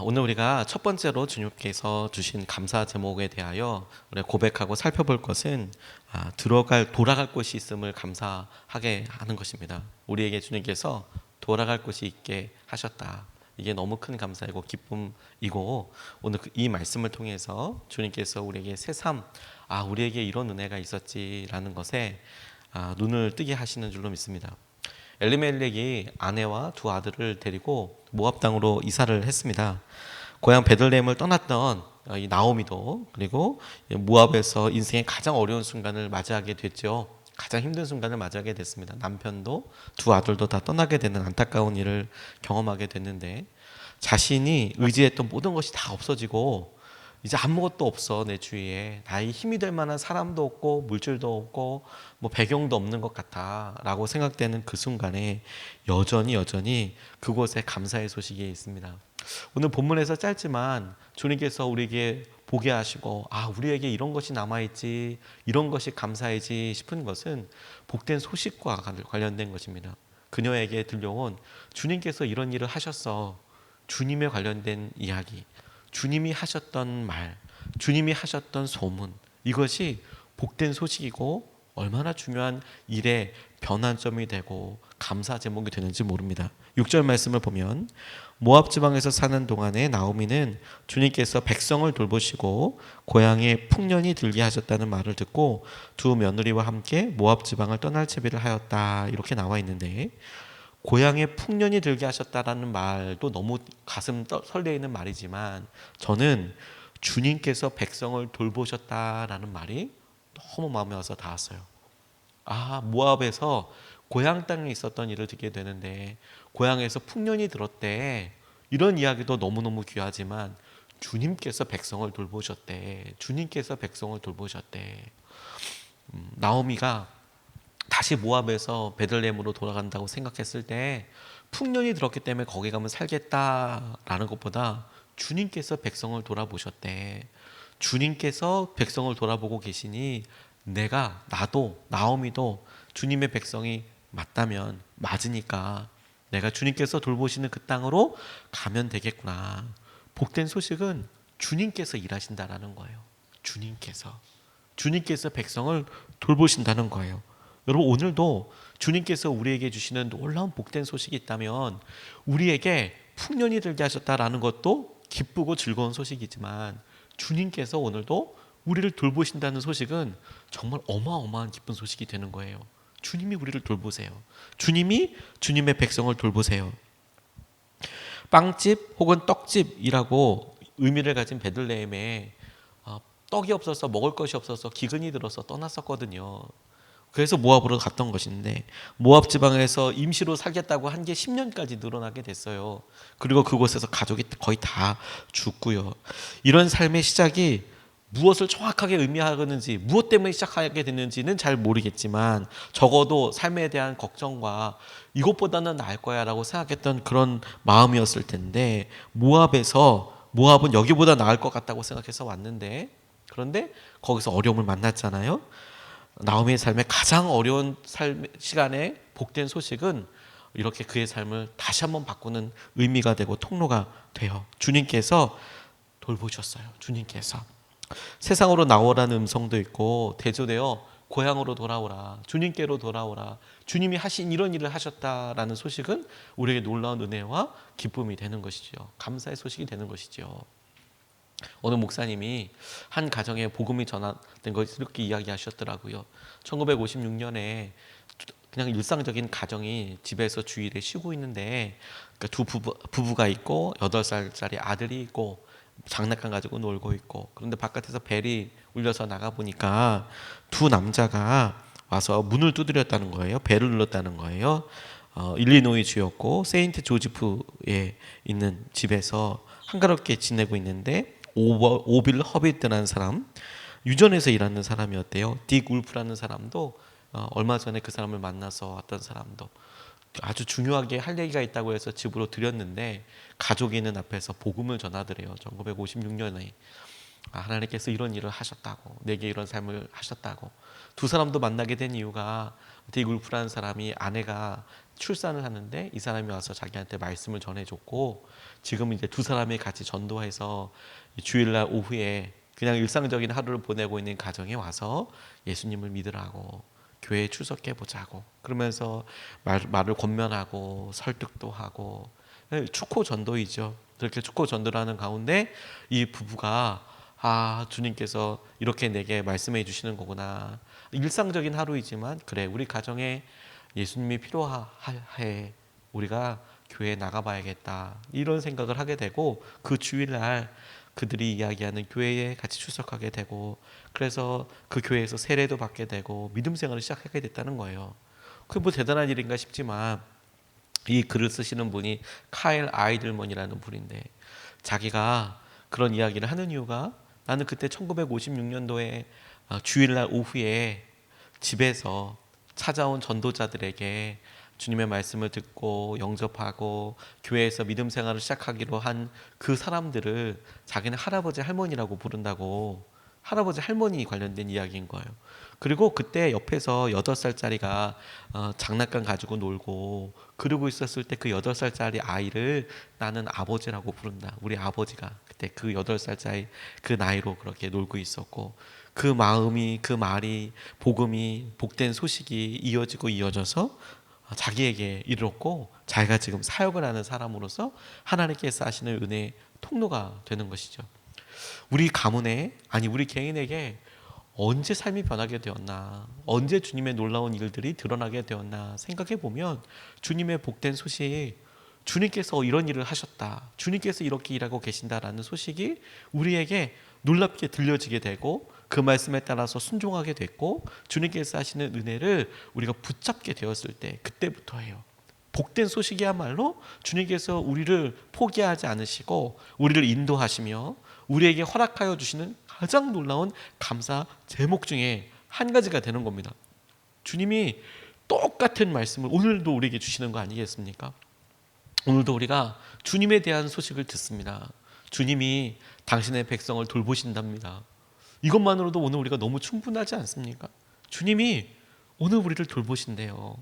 오늘 우리가 첫 번째로 주님께서 주신 감사 제목에 대하여 우리 고백하고 살펴볼 것은 돌아갈 곳이 있음을 감사하게 하는 것입니다. 우리에게 주님께서 돌아갈 곳이 있게 하셨다. 이게 너무 큰 감사이고 기쁨이고, 오늘 이 말씀을 통해서 주님께서 우리에게 새삼 우리에게 이런 은혜가 있었지라는 것에 눈을 뜨게 하시는 줄로 믿습니다. 엘리멜렉이 아내와 두 아들을 데리고 모압 땅으로 이사를 했습니다. 고향 베들레헴을 떠났던 이 나오미도 그리고 모압에서 인생의 가장 어려운 순간을 맞이하게 됐죠. 가장 힘든 순간을 맞이하게 됐습니다. 남편도 두 아들도 다 떠나게 되는 안타까운 일을 경험하게 됐는데, 자신이 의지했던 모든 것이 다 없어지고 이제 아무것도 없어. 내 주위에 나의 힘이 될 만한 사람도 없고 물질도 없고 뭐 배경도 없는 것 같아 라고 생각되는 그 순간에 여전히 그곳에 감사의 소식이 있습니다. 오늘 본문에서 짧지만 주님께서 우리에게 보게 하시고 우리에게 이런 것이 남아있지, 이런 것이 감사이지 싶은 것은 복된 소식과 관련된 것입니다. 그녀에게 들려온 주님께서 이런 일을 하셨어, 주님에 관련된 이야기, 주님이 하셨던 말, 주님이 하셨던 소문, 이것이 복된 소식이고 얼마나 중요한 일의 변환점이 되고 감사 제목이 되는지 모릅니다. 6절 말씀을 보면, 모압 지방에서 사는 동안에 나오미는 주님께서 백성을 돌보시고 고향에 풍년이 들게 하셨다는 말을 듣고 두 며느리와 함께 모압 지방을 떠날 채비를 하였다, 이렇게 나와 있는데, 고향에 풍년이 들게 하셨다라는 말도 너무 가슴 설레이는 말이지만, 저는 주님께서 백성을 돌보셨다라는 말이 너무 마음에 와서 닿았어요. 모압에서 고향 땅에 있었던 일을 듣게 되는데 고향에서 풍년이 들었대, 이런 이야기도 너무너무 귀하지만 주님께서 백성을 돌보셨대. 주님께서 백성을 돌보셨대. 나오미가 다시 모압에서 베들레헴으로 돌아간다고 생각했을 때 풍년이 들었기 때문에 거기 가면 살겠다라는 것보다 주님께서 백성을 돌아보셨대. 주님께서 백성을 돌아보고 계시니 나도 나오미도 주님의 백성이 맞으니까 내가 주님께서 돌보시는 그 땅으로 가면 되겠구나. 복된 소식은 주님께서 일하신다라는 거예요. 주님께서 백성을 돌보신다는 거예요. 여러분, 오늘도 주님께서 우리에게 주시는 놀라운 복된 소식이 있다면, 우리에게 풍년이 들게 하셨다라는 것도 기쁘고 즐거운 소식이지만 주님께서 오늘도 우리를 돌보신다는 소식은 정말 어마어마한 기쁜 소식이 되는 거예요. 주님이 우리를 돌보세요. 주님이 주님의 백성을 돌보세요. 빵집 혹은 떡집이라고 의미를 가진 베들레헴에 떡이 없어서, 먹을 것이 없어서 기근이 들어서 떠났었거든요. 그래서 모압으로 갔던 것인데, 모압 지방에서 임시로 살겠다고 한 게 10년까지 늘어나게 됐어요. 그리고 그곳에서 가족이 거의 다 죽고요. 이런 삶의 시작이 무엇을 정확하게 의미하는지, 무엇 때문에 시작하게 됐는지는 잘 모르겠지만, 적어도 삶에 대한 걱정과 이것보다는 나을 거야 라고 생각했던 그런 마음이었을 텐데, 모압은 여기보다 나을 것 같다고 생각해서 왔는데, 그런데 거기서 어려움을 만났잖아요. 나오미의 삶의 가장 어려운 시간에 복된 소식은 이렇게 그의 삶을 다시 한번 바꾸는 의미가 되고 통로가 돼요. 주님께서 돌보셨어요. 주님께서 세상으로 나오라는 음성도 있고, 대조되어 고향으로 돌아오라, 주님께로 돌아오라, 주님이 하신 이런 일을 하셨다라는 소식은 우리에게 놀라운 은혜와 기쁨이 되는 것이죠. 감사의 소식이 되는 것이죠. 어느 목사님이 한 가정에 복음이 전하된 것을 이렇게 이야기하셨더라고요. 1956년에 그냥 일상적인 가정이 집에서 주일에 쉬고 있는데, 두 부부가 있고 8살짜리 아들이 있고 장난감 가지고 놀고 있고, 그런데 바깥에서 벨이 울려서 나가보니까 두 남자가 와서 문을 두드렸다는 거예요. 벨을 눌렀다는 거예요. 일리노이 주였고 세인트 조지프에 있는 집에서 한가롭게 지내고 있는데, 오빌 허비트라는 사람, 유전에서 일하는 사람이었대요. 딕 울프라는 사람도 얼마 전에 그 사람을 만나서 왔던 사람도 아주 중요하게 할 얘기가 있다고 해서 집으로 들였는데, 가족이 있는 앞에서 복음을 전하더래요. 1956년에 하나님께서 이런 일을 하셨다고, 내게 이런 삶을 하셨다고. 두 사람도 만나게 된 이유가, 딕 울프라는 사람이 아내가 출산을 하는데 이 사람이 와서 자기한테 말씀을 전해줬고, 지금 이제 두 사람이 같이 전도해서 주일날 오후에 그냥 일상적인 하루를 보내고 있는 가정에 와서 예수님을 믿으라고, 교회에 출석해 보자고 그러면서 말을 권면하고 설득도 하고, 축호 전도이죠. 그렇게 축호 전도를 하는 가운데 이 부부가 주님께서 이렇게 내게 말씀해 주시는 거구나. 일상적인 하루이지만 그래, 우리 가정에 예수님이 필요해. 우리가 교회에 나가봐야겠다. 이런 생각을 하게 되고, 그 주일날 그들이 이야기하는 교회에 같이 출석하게 되고, 그래서 그 교회에서 세례도 받게 되고 믿음 생활을 시작하게 됐다는 거예요. 그게 뭐 대단한 일인가 싶지만, 이 글을 쓰시는 분이 카일 아이들먼이라는 분인데, 자기가 그런 이야기를 하는 이유가, 나는 그때 1956년도에 주일날 오후에 집에서 찾아온 전도자들에게 주님의 말씀을 듣고 영접하고 교회에서 믿음 생활을 시작하기로 한 그 사람들을 자기는 할아버지 할머니라고 부른다고, 할아버지 할머니 관련된 이야기인 거예요. 그리고 그때 옆에서 8살짜리가 장난감 가지고 놀고 그러고 있었을 때 그 8살짜리 아이를 나는 아버지라고 부른다. 우리 아버지가 그때 그 8살짜리 그 나이로 그렇게 놀고 있었고, 그 마음이, 그 말이, 복음이, 복된 소식이 이어지고 이어져서 자기에게 이르렀고, 자기가 지금 사역을 하는 사람으로서 하나님께서 하시는 은혜의 통로가 되는 것이죠. 우리 가문에, 아니 우리 개인에게 언제 삶이 변하게 되었나, 언제 주님의 놀라운 일들이 드러나게 되었나 생각해 보면, 주님의 복된 소식, 주님께서 이런 일을 하셨다, 주님께서 이렇게 일하고 계신다라는 소식이 우리에게 놀랍게 들려지게 되고, 그 말씀에 따라서 순종하게 됐고, 주님께서 하시는 은혜를 우리가 붙잡게 되었을 때, 그때부터예요. 복된 소식이야말로 주님께서 우리를 포기하지 않으시고 우리를 인도하시며 우리에게 허락하여 주시는 가장 놀라운 감사 제목 중에 한 가지가 되는 겁니다. 주님이 똑같은 말씀을 오늘도 우리에게 주시는 거 아니겠습니까? 오늘도 우리가 주님에 대한 소식을 듣습니다. 주님이 당신의 백성을 돌보신답니다. 이것만으로도 오늘 우리가 너무 충분하지 않습니까? 주님이 오늘 우리를 돌보신대요.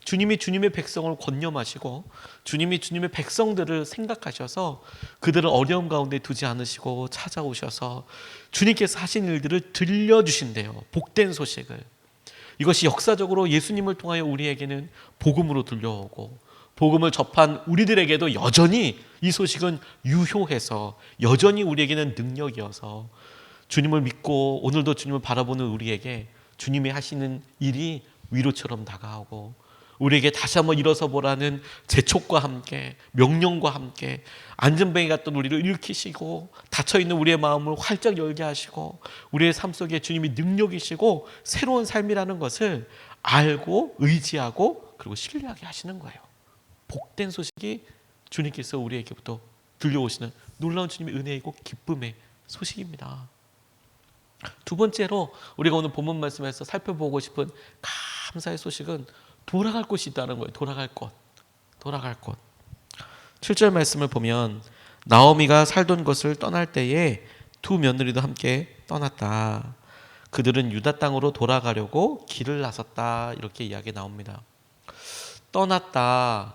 주님이 주님의 백성을 권념하시고, 주님이 주님의 백성들을 생각하셔서 그들을 어려움 가운데 두지 않으시고 찾아오셔서 주님께서 하신 일들을 들려주신대요. 복된 소식을. 이것이 역사적으로 예수님을 통하여 우리에게는 복음으로 들려오고, 복음을 접한 우리들에게도 여전히 이 소식은 유효해서 여전히 우리에게는 능력이어서, 주님을 믿고 오늘도 주님을 바라보는 우리에게 주님이 하시는 일이 위로처럼 다가오고, 우리에게 다시 한번 일어서 보라는 재촉과 함께, 명령과 함께 안전뱅이 같던 우리를 일으키시고, 닫혀있는 우리의 마음을 활짝 열게 하시고, 우리의 삶 속에 주님이 능력이시고 새로운 삶이라는 것을 알고 의지하고 그리고 신뢰하게 하시는 거예요. 복된 소식이 주님께서 우리에게부터 들려오시는 놀라운 주님의 은혜이고 기쁨의 소식입니다. 두 번째로 우리가 오늘 본문 말씀에서 살펴보고 싶은 감사의 소식은 돌아갈 곳이 있다는 거예요. 돌아갈 곳. 7절 말씀을 보면, 나오미가 살던 곳을 떠날 때에 두 며느리도 함께 떠났다. 그들은 유다 땅으로 돌아가려고 길을 나섰다. 이렇게 이야기 나옵니다. 떠났다.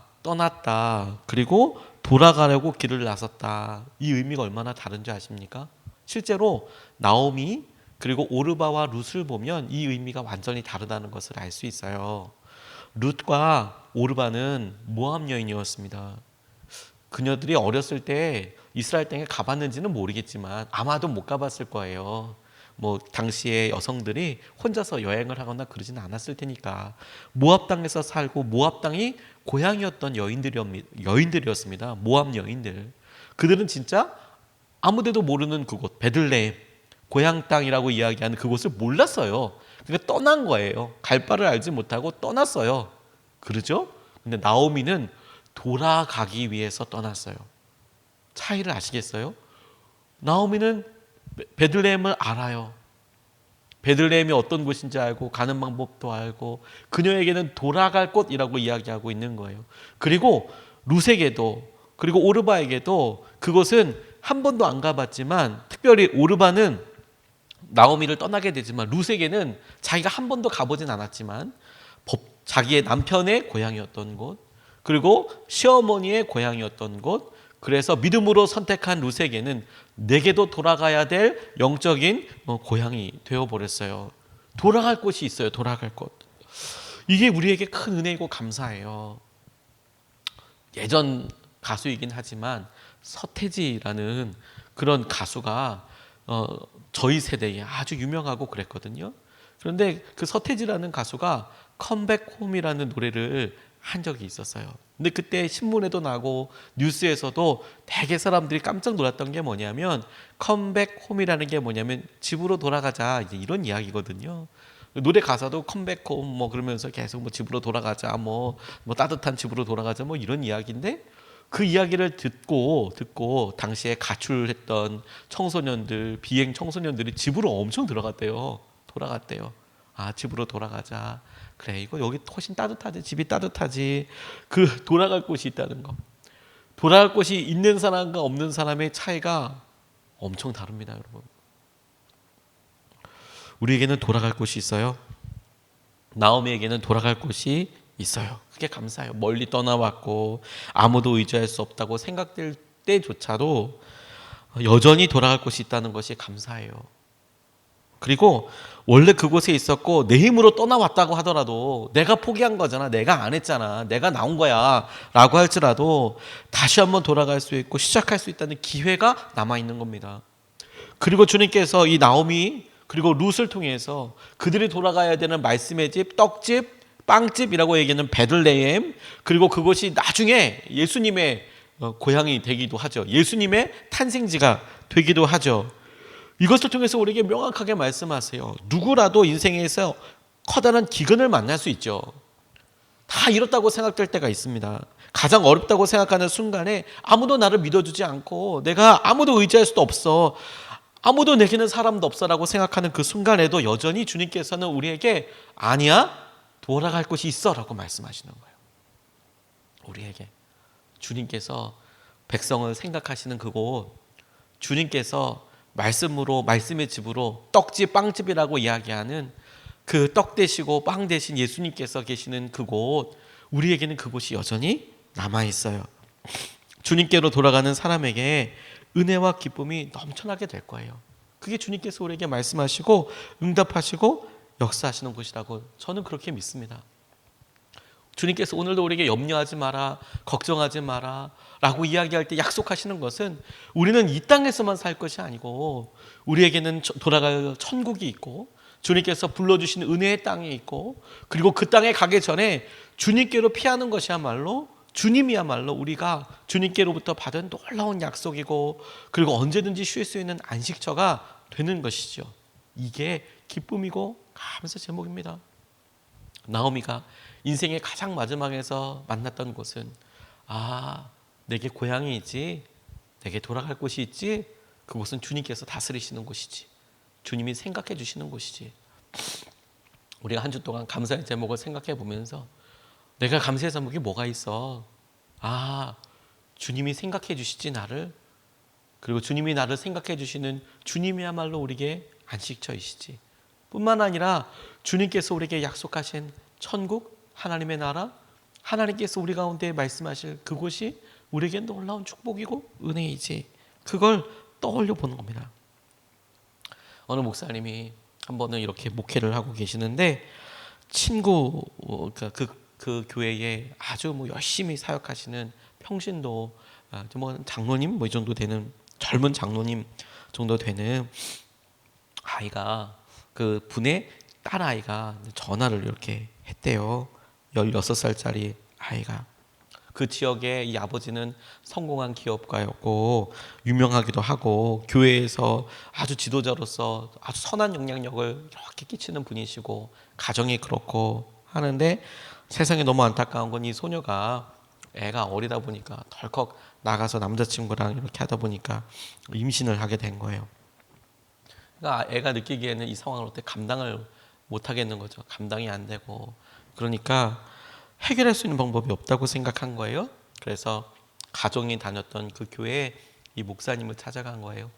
그리고 돌아가려고 길을 나섰다. 이 의미가 얼마나 다른지 아십니까? 실제로 나오미 그리고 오르바와 룻을 보면 이 의미가 완전히 다르다는 것을 알 수 있어요. 룻과 오르바는 모압 여인이었습니다. 그녀들이 어렸을 때 이스라엘 땅에 가봤는지는 모르겠지만 아마도 못 가봤을 거예요. 당시에 여성들이 혼자서 여행을 하거나 그러지는 않았을 테니까. 모압 땅에서 살고 모압 땅이 고향이었던 여인들이었습니다. 모압 여인들. 그들은 진짜 아무데도 모르는 그곳, 베들레헴, 고향 땅이라고 이야기하는 그곳을 몰랐어요. 그러니까 떠난 거예요. 갈 바를 알지 못하고 떠났어요. 그러죠? 근데 나오미는 돌아가기 위해서 떠났어요. 차이를 아시겠어요? 나오미는 베들레헴을 알아요. 베들레헴이 어떤 곳인지 알고 가는 방법도 알고, 그녀에게는 돌아갈 곳이라고 이야기하고 있는 거예요. 그리고 룻에게도, 그리고 오르바에게도 그곳은 한 번도 안 가봤지만, 특별히 오르바는 나오미를 떠나게 되지만 룻에게는 자기가 한 번도 가보진 않았지만 자기의 남편의 고향이었던 곳, 그리고 시어머니의 고향이었던 곳, 그래서 믿음으로 선택한 룻에게는 내게도 돌아가야 될 영적인 고향이 되어버렸어요. 돌아갈 곳이 있어요. 돌아갈 곳. 이게 우리에게 큰 은혜이고 감사해요. 예전 가수이긴 하지만 서태지라는 그런 가수가 저희 세대에 아주 유명하고 그랬거든요. 그런데 그 서태지라는 가수가 컴백홈이라는 노래를 한 적이 있었어요. 근데 그때 신문에도 나고 뉴스에서도 되게 사람들이 깜짝 놀랐던 게 뭐냐면 컴백홈이라는 게 뭐냐면 집으로 돌아가자 이제 이런 이야기거든요. 노래 가사도 컴백홈 뭐 그러면서 계속 뭐 집으로 돌아가자 뭐 따뜻한 집으로 돌아가자 뭐 이런 이야기인데 그 이야기를 듣고 당시에 가출했던 청소년들 비행 청소년들이 집으로 엄청 돌아갔대요. 아 집으로 돌아가자. 그래 이거 여기 훨씬 따뜻하지 집이 따뜻하지. 그 돌아갈 곳이 있다는 거. 돌아갈 곳이 있는 사람과 없는 사람의 차이가 엄청 다릅니다, 여러분. 우리에게는 돌아갈 곳이 있어요. 나오미에게는 돌아갈 곳이 있어요. 그게 감사해요. 멀리 떠나왔고 아무도 의지할 수 없다고 생각될 때조차도 여전히 돌아갈 곳이 있다는 것이 감사해요. 그리고 원래 그곳에 있었고 내 힘으로 떠나왔다고 하더라도 내가 포기한 거잖아. 내가 안 했잖아. 내가 나온 거야. 라고 할지라도 다시 한번 돌아갈 수 있고 시작할 수 있다는 기회가 남아있는 겁니다. 그리고 주님께서 이 나오미 그리고 룻을 통해서 그들이 돌아가야 되는 말씀의 집, 떡집, 빵집이라고 얘기하는 베들레헴 그리고 그것이 나중에 예수님의 고향이 되기도 하죠. 예수님의 탄생지가 되기도 하죠. 이것을 통해서 우리에게 명확하게 말씀하세요. 누구라도 인생에서 커다란 기근을 만날 수 있죠. 다 이렇다고 생각될 때가 있습니다. 가장 어렵다고 생각하는 순간에 아무도 나를 믿어주지 않고 내가 아무도 의지할 수도 없어. 아무도 내게는 사람도 없어라고 생각하는 그 순간에도 여전히 주님께서는 우리에게 아니야 돌아갈 곳이 있어라고 말씀하시는 거예요. 우리에게 주님께서 백성을 생각하시는 그곳 주님께서 말씀으로 말씀의 집으로 떡집 빵집이라고 이야기하는 그 떡 되시고 빵 되신 예수님께서 계시는 그곳 우리에게는 그곳이 여전히 남아있어요. 주님께로 돌아가는 사람에게 은혜와 기쁨이 넘쳐나게 될 거예요. 그게 주님께서 우리에게 말씀하시고 응답하시고 역사하시는 곳이라고 저는 그렇게 믿습니다. 주님께서 오늘도 우리에게 염려하지 마라, 걱정하지 마라 라고 이야기할 때 약속하시는 것은 우리는 이 땅에서만 살 것이 아니고 우리에게는 돌아갈 천국이 있고 주님께서 불러주신 은혜의 땅이 있고 그리고 그 땅에 가기 전에 주님께로 피하는 것이야말로 주님이야말로 우리가 주님께로부터 받은 놀라운 약속이고 그리고 언제든지 쉴 수 있는 안식처가 되는 것이죠. 이게 기쁨이고 감사 제목입니다. 나오미가 인생의 가장 마지막에서 만났던 곳은 내게 고향이 있지 내게 돌아갈 곳이 있지 그곳은 주님께서 다스리시는 곳이지 주님이 생각해 주시는 곳이지. 우리가 한 주 동안 감사의 제목을 생각해 보면서 내가 감사의 제목이 뭐가 있어? 주님이 생각해 주시지 나를. 그리고 주님이 나를 생각해 주시는 주님이야말로 우리에게 안식처이시지. 뿐만 아니라 주님께서 우리에게 약속하신 천국, 하나님의 나라, 하나님께서 우리 가운데 말씀하실 그곳이 우리에게 놀라운 축복이고 은혜이지. 그걸 떠올려 보는 겁니다. 어느 목사님이 한 번은 이렇게 목회를 하고 계시는데 친구 그 교회에 아주 열심히 사역하시는 평신도 장로님 이 정도 되는 젊은 장로님 정도 되는 아이가 그 분의 딸 아이가 전화를 이렇게 했대요. 16살짜리 아이가. 그 지역에 이 아버지는 성공한 기업가였고 유명하기도 하고 교회에서 아주 지도자로서 아주 선한 영향력을 이렇게 끼치는 분이시고 가정이 그렇고 하는데 세상에 너무 안타까운 건 이 소녀가 애가 어리다 보니까 덜컥 나가서 남자친구랑 이렇게 하다 보니까 임신을 하게 된 거예요. 그러니까 애가 느끼기에는 이 상황을 어떻게 감당을 못 하겠는 거죠. 감당이 안 되고 그러니까 해결할 수 있는 방법이 없다고 생각한 거예요. 그래서 가정이 다녔던 그 교회에 이 목사님을 찾아간 거예요.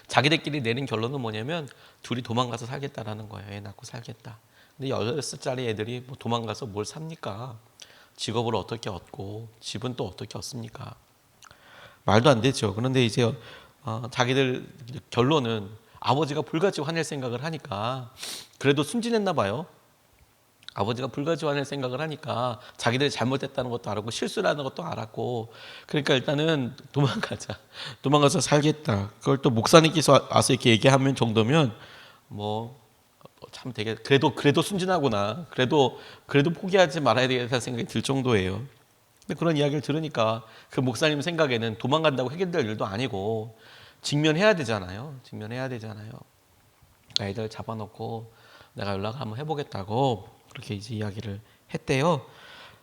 자기들끼리 내린 결론은 뭐냐면 둘이 도망가서 살겠다라는 거예요. 애 낳고 살겠다. 근데 16살짜리 애들이 도망가서 뭘 삽니까? 직업을 어떻게 얻고 집은 또 어떻게 얻습니까? 말도 안 되죠. 그런데 이제 자기들 결론은 아버지가 불같이 화낼 생각을 하니까 그래도 순진했나 봐요. 아버지가 불같이 화낼 생각을 하니까 자기들이 잘못했다는 것도 알았고 실수라는 것도 알았고, 그러니까 일단은 도망가서 살겠다. 그걸 또 목사님께서 와서 이렇게 얘기하면 정도면 뭐 참 되게 그래도 순진하구나. 그래도 포기하지 말아야 되겠다는 생각이 들 정도예요. 근데 그런 이야기를 들으니까 그 목사님 생각에는 도망간다고 해결될 일도 아니고 직면해야 되잖아요. 애들 잡아놓고 내가 연락을 한번 해보겠다고 그렇게 이제 이야기를 했대요.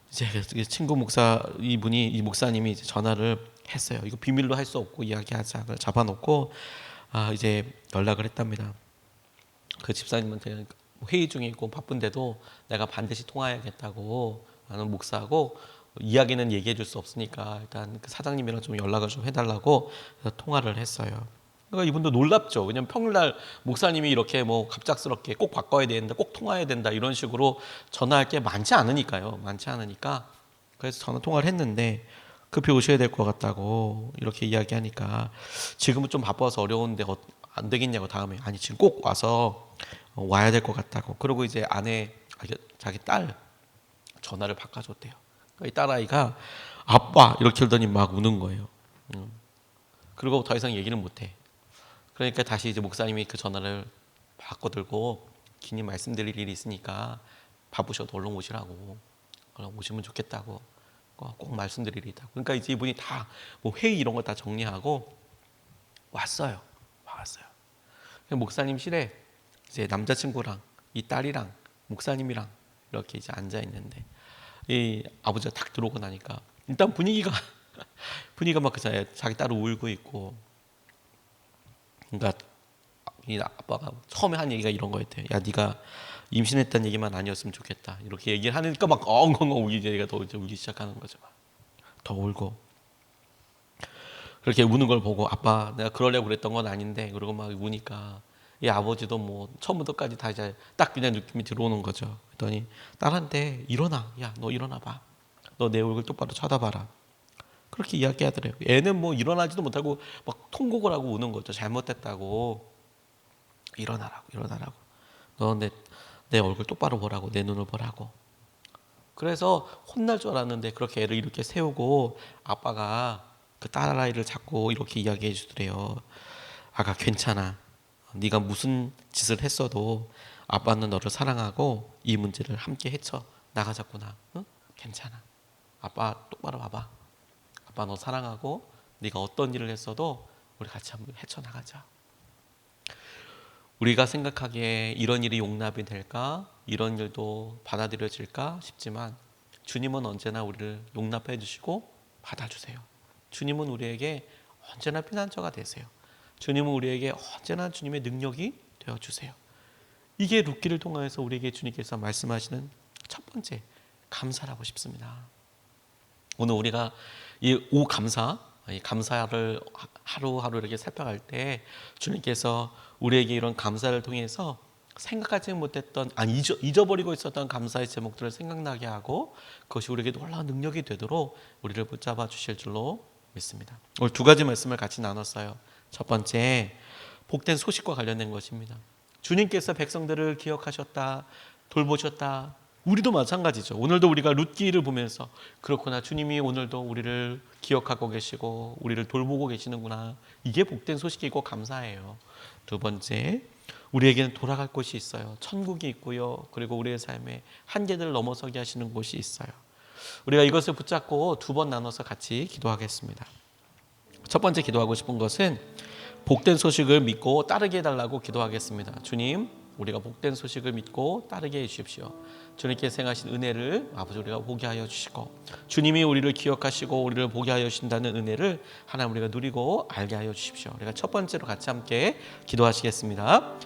이제 친구 목사 이 목사님이 이제 전화를 했어요. 이거 비밀로 할 수 없고 이야기하자. 잡아놓고 이제 연락을 했답니다. 그 집사님한테 회의 중에 있고 바쁜데도 내가 반드시 통화해야겠다고 하는 목사하고 이야기는 얘기해 줄 수 없으니까 일단 그 사장님이랑 좀 연락을 좀 해달라고 해서 통화를 했어요. 그러니까 이분도 놀랍죠. 왜냐면 평일날 목사님이 이렇게 뭐 갑작스럽게 꼭 바꿔야 된다, 꼭 통화해야 된다 이런 식으로 전화할 게 많지 않으니까요. 그래서 전화 통화를 했는데 급히 오셔야 될 것 같다고 이렇게 이야기하니까 지금은 좀 바빠서 어려운데 안 되겠냐고 다음에 아니 지금 꼭 와야 될 것 같다고. 그리고 이제 자기 딸 전화를 바꿔줬대요. 그러니까 이 딸아이가 아빠 이렇게 하더니 막 우는 거예요. 그리고 더 이상 얘기를 못해. 그러니까 다시 이제 목사님이 그 전화를 바꿔들고 긴히 말씀드릴 일이 있으니까 바쁘셔도 얼른 오시라고, 얼른 오시면 좋겠다고 꼭 말씀드릴 일이 있다고. 그러니까 이제 이분이 다 뭐 회의 이런 거 다 정리하고 왔어요. 목사님실에 이제 남자친구랑 이 딸이랑 목사님이랑 이렇게 이제 앉아 있는데 이 아버지가 딱 들어오고 나니까 일단 분위기가 막 그잖아요. 자기 딸이 울고 있고. 그러니까 이 아빠가 처음에 한 얘기가 이런 거였대요. 야, 네가 임신했다는 얘기만 아니었으면 좋겠다. 이렇게 얘기를 하니까 막 엉엉엉 울기, 얘가 더 이제 울기 시작하는 거죠. 더 울고. 그렇게 우는 걸 보고 아빠 내가 그러려고 그랬던 건 아닌데, 그러고 막 우니까 이 아버지도 뭐 처음부터까지 다 이제 딱 그냥 느낌이 들어오는 거죠. 그랬더니 딸한테 일어나, 야 너 일어나 봐, 너 내 얼굴 똑바로 쳐다봐라, 그렇게 이야기하더래요. 애는 뭐 일어나지도 못하고 막 통곡을 하고 우는 거죠. 잘못됐다고. 일어나라고. 너 내 얼굴 똑바로 보라고, 내 눈을 보라고. 그래서 혼날 줄 알았는데 그렇게 애를 이렇게 세우고 아빠가 그 딸아이를 잡고 이렇게 이야기해 주더래요. 아가 괜찮아. 네가 무슨 짓을 했어도 아빠는 너를 사랑하고 이 문제를 함께 헤쳐 나가자꾸나. 응? 괜찮아. 아빠 똑바로 봐봐. 아빠 너 사랑하고 네가 어떤 일을 했어도 우리 같이 한번 헤쳐나가자. 우리가 생각하기에 이런 일이 용납이 될까? 이런 일도 받아들여질까 싶지만 주님은 언제나 우리를 용납해 주시고 받아주세요. 주님은 우리에게 언제나 피난처가 되세요. 주님은 우리에게 언제나 주님의 능력이 되어주세요. 이게 룻기를 통해서 우리에게 주님께서 말씀하시는 첫 번째 감사라고 싶습니다. 오늘 우리가 이 감사를 하루하루 이렇게 살펴갈 때 주님께서 우리에게 이런 감사를 통해서 생각하지 못했던, 잊어버리고 있었던 감사의 제목들을 생각나게 하고 그것이 우리에게 놀라운 능력이 되도록 우리를 붙잡아 주실 줄로 믿습니다. 오늘 두 가지 말씀을 같이 나눴어요. 첫 번째, 복된 소식과 관련된 것입니다. 주님께서 백성들을 기억하셨다, 돌보셨다. 우리도 마찬가지죠. 오늘도 우리가 룻기를 보면서 그렇구나, 주님이 오늘도 우리를 기억하고 계시고 우리를 돌보고 계시는구나. 이게 복된 소식이고 감사해요. 두 번째, 우리에게는 돌아갈 곳이 있어요. 천국이 있고요. 그리고 우리의 삶에 한계들을 넘어서게 하시는 곳이 있어요. 우리가 이것을 붙잡고 두 번 나눠서 같이 기도하겠습니다. 첫 번째 기도하고 싶은 것은 복된 소식을 믿고 따르게 해달라고 기도하겠습니다. 주님, 우리가 복된 소식을 믿고 따르게 해주십시오. 주님께서 행하신 은혜를 아버지 우리가 보게 하여 주시고, 주님이 우리를 기억하시고 우리를 보게 하여 주신다는 은혜를 하나님 우리가 누리고 알게 하여 주십시오. 우리가 첫 번째로 같이 함께 기도하시겠습니다.